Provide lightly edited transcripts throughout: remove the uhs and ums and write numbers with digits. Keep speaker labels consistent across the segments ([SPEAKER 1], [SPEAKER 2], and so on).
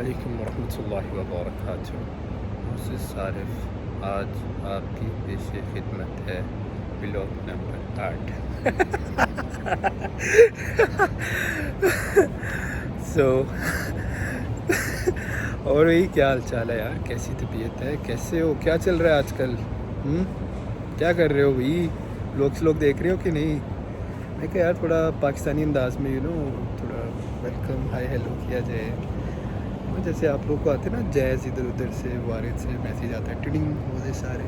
[SPEAKER 1] अस्सलामुअलैकुम वरहमतुल्लाहि वबरकातुहू। मोहसिन सारिफ आज आपकी पेश खिदमत है ब्लॉग नंबर 8। सो और वही क्या हाल चाल है यार, कैसी तबीयत है, कैसे हो, क्या चल रहा है आजकल? क्या कर रहे हो भाई? लोग देख रहे हो कि नहीं? मैं क्या यार थोड़ा पाकिस्तानी अंदाज में थोड़ा वेलकम हाय हेलो किया जाए। जैसे आप लोग को आते हैं ना जैज़, इधर उधर से वारिद से मैसेज आता है टिडिंग मुझे सारे,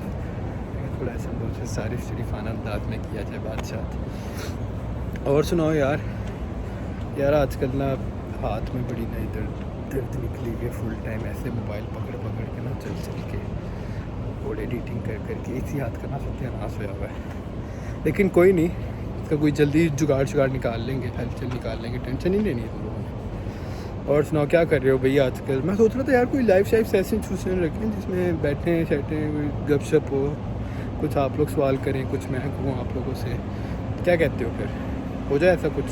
[SPEAKER 1] थोड़ा ऐसा मुझे सारिफ शरीफाना अंदाज में किया जाए बातचीत। और सुनाओ यार आजकल ना हाथ में बड़ी ना दर्द निकली हुई है फुल टाइम, ऐसे मोबाइल पकड़ के ना चल के और एडिटिंग कर इसी हाथ का ना सत्यानाश हुआ हुआ है। लेकिन कोई नहीं, इसका कोई जल्दी जुगाड़ निकाल लेंगे, हलचल निकाल लेंगे, टेंशन ही नहीं है तुम लोगों ने। और सुनाओ क्या कर रहे हो भई आजकल? मैं सोच रहा था यार कोई लाइव शाइव सेशन रखें जिसमें बैठें कोई गपशप हो, कुछ आप लोग सवाल करें, कुछ मैं कहूँ आप लोगों से। क्या कहते हो, फिर हो जाए ऐसा कुछ?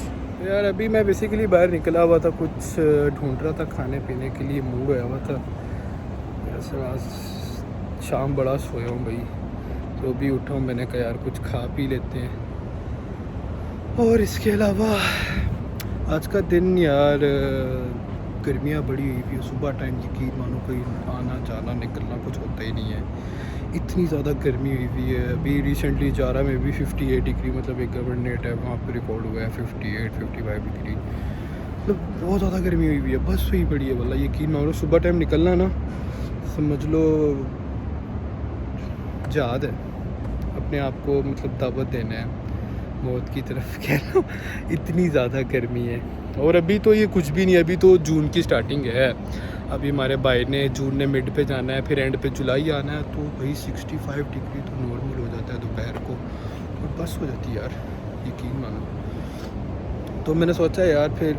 [SPEAKER 1] यार अभी मैं बेसिकली बाहर निकला हुआ था, कुछ ढूंढ रहा था खाने पीने के लिए, मूड होया हुआ था। वैसे आज शाम बड़ा सोया हूँ भाई, तो अभी उठा हूँ, मैंने कहा यार कुछ खा पी लेते हैं। और इसके अलावा आज का दिन यार गर्मियाँ बड़ी हुई थी, सुबह टाइम यकीन मानो कोई आना जाना निकलना कुछ होता ही नहीं है, इतनी ज़्यादा गर्मी हुई हुई है। अभी रिसेंटली जारा में भी 58 डिग्री, मतलब एक गवर्नमेंट है वहाँ पे रिकॉर्ड हुआ है 58-55 डिग्री, मतलब बहुत ज़्यादा गर्मी हुई हुई है। बस हुई पड़ी है वाला, यकीन मानो सुबह टाइम निकलना ना समझ लो जहाद है, अपने आप को मतलब दावत देना है मौत की तरफ, कह रहा हूँ इतनी ज़्यादा गर्मी है। और अभी तो ये कुछ भी नहीं, अभी तो जून की स्टार्टिंग है। अभी हमारे भाई ने जून ने मिड पे जाना है, फिर एंड पे जुलाई आना है, तो भाई 65 डिग्री तो नॉर्मल हो जाता है दोपहर को, और बस हो जाती है यार, यकीन मानो। तो मैंने सोचा यार फिर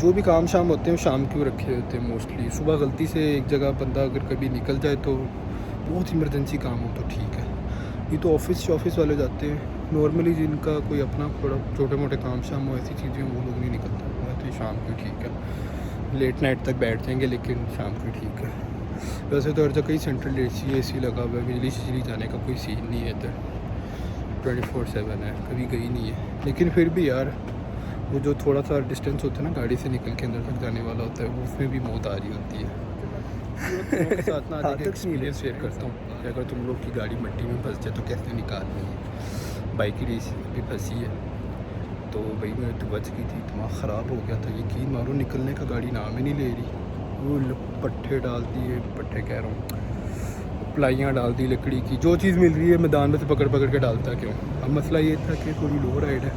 [SPEAKER 1] जो भी काम शाम होते हैं शाम क्यों रखे होते हैं मोस्टली, सुबह गलती से एक जगह बंदा अगर कभी निकल जाए तो बहुत इमरजेंसी काम हो तो ठीक है, ये तो ऑफिस वाले जाते हैं नॉर्मली, जिनका कोई अपना थोड़ा छोटे मोटे काम शाम हो, ऐसी चीज़ें वो लोग नहीं निकलते। मैं तो शाम को ठीक है, लेट नाइट तक बैठ जाएंगे, लेकिन शाम को ठीक है। वैसे तो हर जगह ही सेंट्रल AC लगा हुआ है, बिजली जाने का कोई सीन नहीं है इधर, 24/7 है, कभी गई नहीं है। लेकिन फिर भी यार वो जो थोड़ा सा डिस्टेंस होता है ना गाड़ी से निकल के अंदर तक जाने वाला होता है, वो उसमें भी मौत आ रही होती है। के साथ ना आज एक्सपीरियंस शेयर करता हूँ कि अगर तुम लोग की गाड़ी मिट्टी में फंस जाए तो कैसे निकालनी है। बाइक की रेस भी फंसी है, तो भाई मैं तो बच गई थी, दिमाग ख़राब हो गया था, यकीन मारो निकलने का गाड़ी नाम ही नहीं ले रही। वो पट्टे डाल दिए, पट्टे कह रहा हूँ, प्लाइयाँ डाल दी लकड़ी की, जो चीज़ मिल रही है मैदान में से पकड़ के डालता क्यों। अब मसला ये था कि थोड़ी लो राइड है,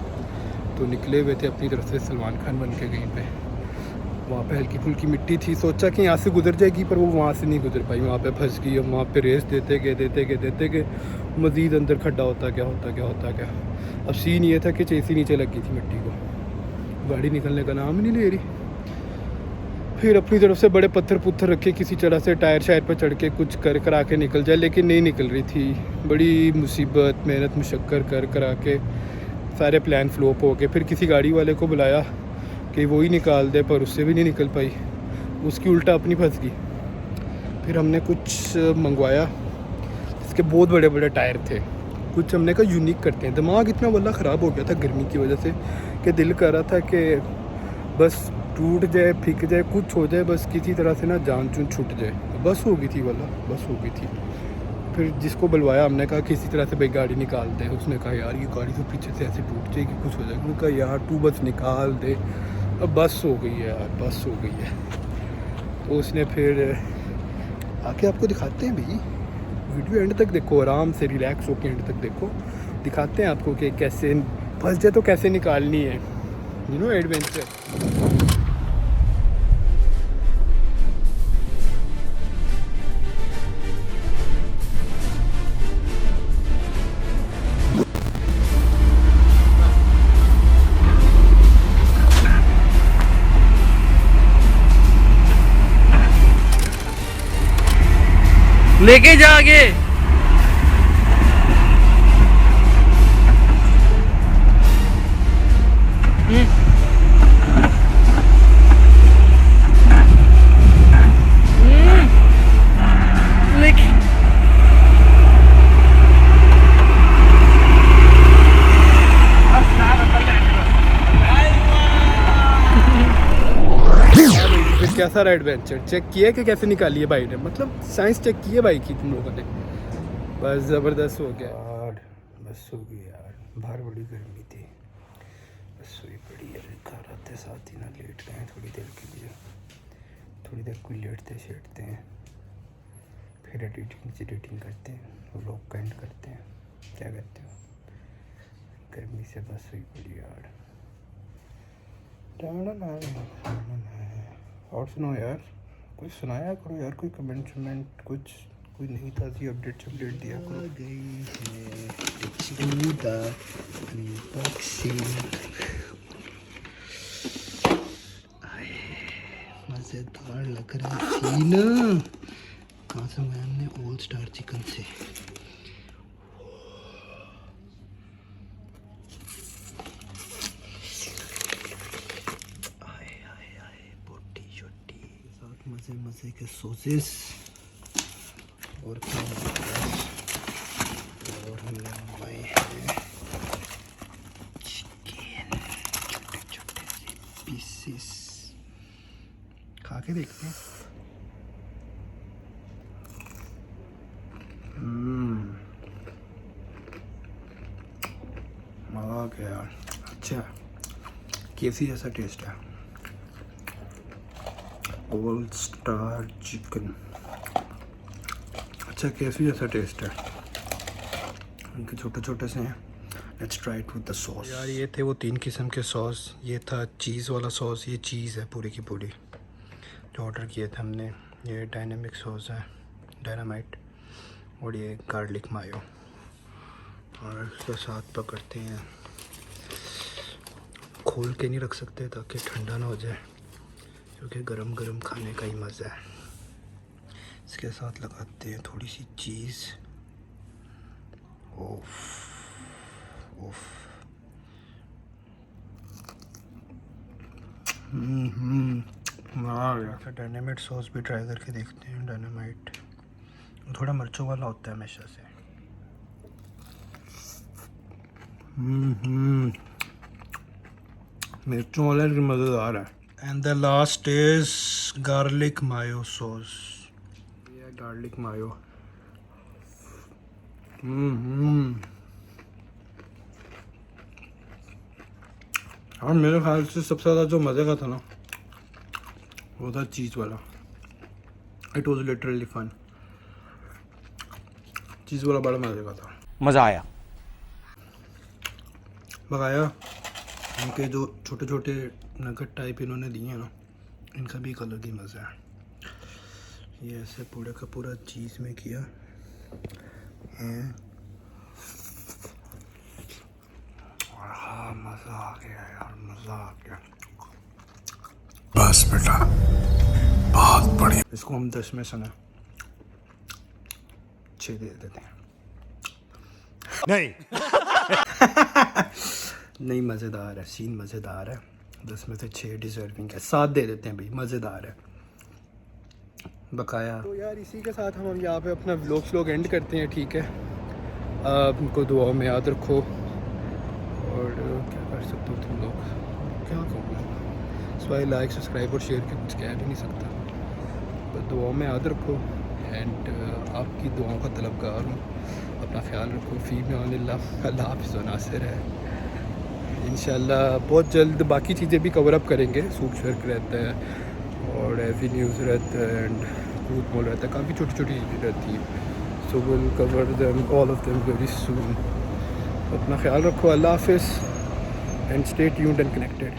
[SPEAKER 1] तो निकले हुए थे अपनी तरफ से सलमान खान बन के कहीं पे, वहाँ पे हल्की फुल्की मिट्टी थी, सोचा कि यहाँ से गुजर जाएगी, पर वो वहाँ से नहीं गुजर पाई, वहाँ पे फंस गई। और वहाँ पे रेस देते गए मज़ीद अंदर खड्डा होता क्या। अब सीन ये था कि चेसी नीचे लग गई थी मिट्टी को, गाड़ी निकलने का नाम ही नहीं ले रही। फिर अपनी तरफ से बड़े पत्थर रखे, किसी तरह से टायर शायर पर चढ़ के कुछ करा के निकल जाए, लेकिन नहीं निकल रही थी। बड़ी मुसीबत मेहनत मुशक्कर करा के सारे प्लान फ्लॉप हो गए। फिर किसी गाड़ी वाले को बुलाया कि वो ही निकाल दे, पर उससे भी नहीं निकल पाई, उसकी उल्टा अपनी फंस गई। फिर हमने कुछ मंगवाया, इसके बहुत बड़े टायर थे, कुछ हमने कहा यूनिक करते हैं। दिमाग इतना वल्ला ख़राब हो गया था गर्मी की वजह से कि दिल कर रहा था कि बस टूट जाए, फिक जाए, कुछ हो जाए, बस किसी तरह से ना जान चून छूट जाए। बस हो गई थी वल्ला, बस हो गई थी। फिर जिसको बुलवाया हमने कहा किसी तरह से भाई गाड़ी निकाल दे, उसने कहा यार ये गाड़ी तो पीछे से ऐसे टूट जाएगी, कुछ हो जाएगा। उसने कहा यार तू बस निकाल दे, अब बस हो गई है यार, बस हो गई है। तो उसने फिर आके आपको दिखाते हैं भाई, वीडियो एंड तक देखो, आराम से रिलैक्स होकर एंड तक देखो, दिखाते हैं आपको कि कैसे फंस जाए तो कैसे निकालनी है, एडवेंचर।
[SPEAKER 2] लेके जा आगे।
[SPEAKER 1] कैसा रहा एडवेंचर? चेक किया कि कैसे निकाली है भाई ने, मतलब साइंस चेक की है भाई की तुम लोगों ने। बस ज़बरदस्त हो गया यार, बस हो गई यार, बाहर बड़ी गर्मी थी, बस सोई पड़ी है। घर आते साथ ही ना लेट गए थोड़ी देर के लिए, थोड़ी देर कोई लेटते शेटते हैं, फिर एडिटिंग करते हैं, व्लॉग का एंड करते हैं। क्या कहते हो? गर्मी से बस सोई पड़ी यार। और सुनो यार, कुछ सुनाया करो यार, कोई कमेंट कुछ, कोई नई ताज़ी अपडेट दिया करो। गई मज़ेदार लग रहा है सीन। कहाँ से मंगाया हमने? ऑल स्टार चिकन से। मज़े के सॉसेस और क्या और हमने मंगवाए हैं चिकन, छोटे छोटे से पीसेस। खा के देखते हैं। मज़ा आ गया यार। अच्छा KFC जैसा टेस्ट है। ऑल स्टार चिकन, अच्छा KFC जैसा टेस्ट है, उनके छोटे छोटे से हैं। Let's try it with the sauce. यार ये थे वो 3 किस्म के सॉस। ये था चीज़ वाला सॉस, ये चीज़ है पूरी की पूरी जो ऑर्डर किए थे हमने। ये डायनामिक सॉस है, डायनामाइट, और ये गार्लिक मायो। और इसके साथ पकड़ते हैं, खोल के नहीं रख सकते ताकि ठंडा ना हो जाए, क्योंकि गरम गरम खाने का ही मज़ा है। इसके साथ लगाते हैं थोड़ी सी चीज़। ओफ ओफ, अच्छा डायनामाइट सॉस भी ट्राई करके देखते हैं। डायनामाइट थोड़ा मिर्चों वाला होता है हमेशा से। मिर्चों वाला मज़ेदार है। And the last is garlic mayo sauce. Yeah, garlic mayo. और मेरे ख्याल से सबसे ज़्यादा जो मज़े का था ना, वो था चीज़ वाला। It was literally fun. चीज़ वाला बड़ा मज़े का था,
[SPEAKER 2] मज़ा आया।
[SPEAKER 1] बकाया इनके जो छोटे छोटे नगेट टाइप इन्होंने दिए हैं ना, इनका भी एक अलग ही मज़ा है। ये ऐसे पूरे का पूरा चीज़ में किया है। हाँ मज़ा आ गया यार, मज़ा आ गया। बस बेटा बहुत बढ़िया। इसको हम 10 में से ना 6 दे देते हैं।
[SPEAKER 2] नहीं
[SPEAKER 1] नहीं, मज़ेदार है सीन, मज़ेदार है। 10 में से 6 डिज़र्विंग है, 7 दे देते हैं भाई, मज़ेदार है बकाया। तो यार इसी के साथ हम यहाँ पे अपना व्लॉग एंड करते हैं, ठीक है। आपको दुआओं में याद रखो, और क्या कर सकते हो तुम लोग, क्या कहूँ, सवाई लाइक सब्सक्राइब और शेयर के कुछ कह भी नहीं सकता, बस दुआओं में याद रखो। एंड आपकी दुआओं का तलबगार हूँ। अपना ख्याल रखो। फ़ी अल्लाह, अल्लाह हाफ़िज़ व नासिर है। इंशाल्लाह बहुत जल्द बाकी चीज़ें भी कवर अप करेंगे। सूख शर्क रहता है और एवी न्यूज़ रहता है एंड ग्रूथ मॉल रहता है, काफ़ी छोटी छोटी चीज़ें रहती हैं। So will cover them all of them very soon. अपना ख्याल रखो। अल्लाह हाफ़िज़ and stay tuned and connected.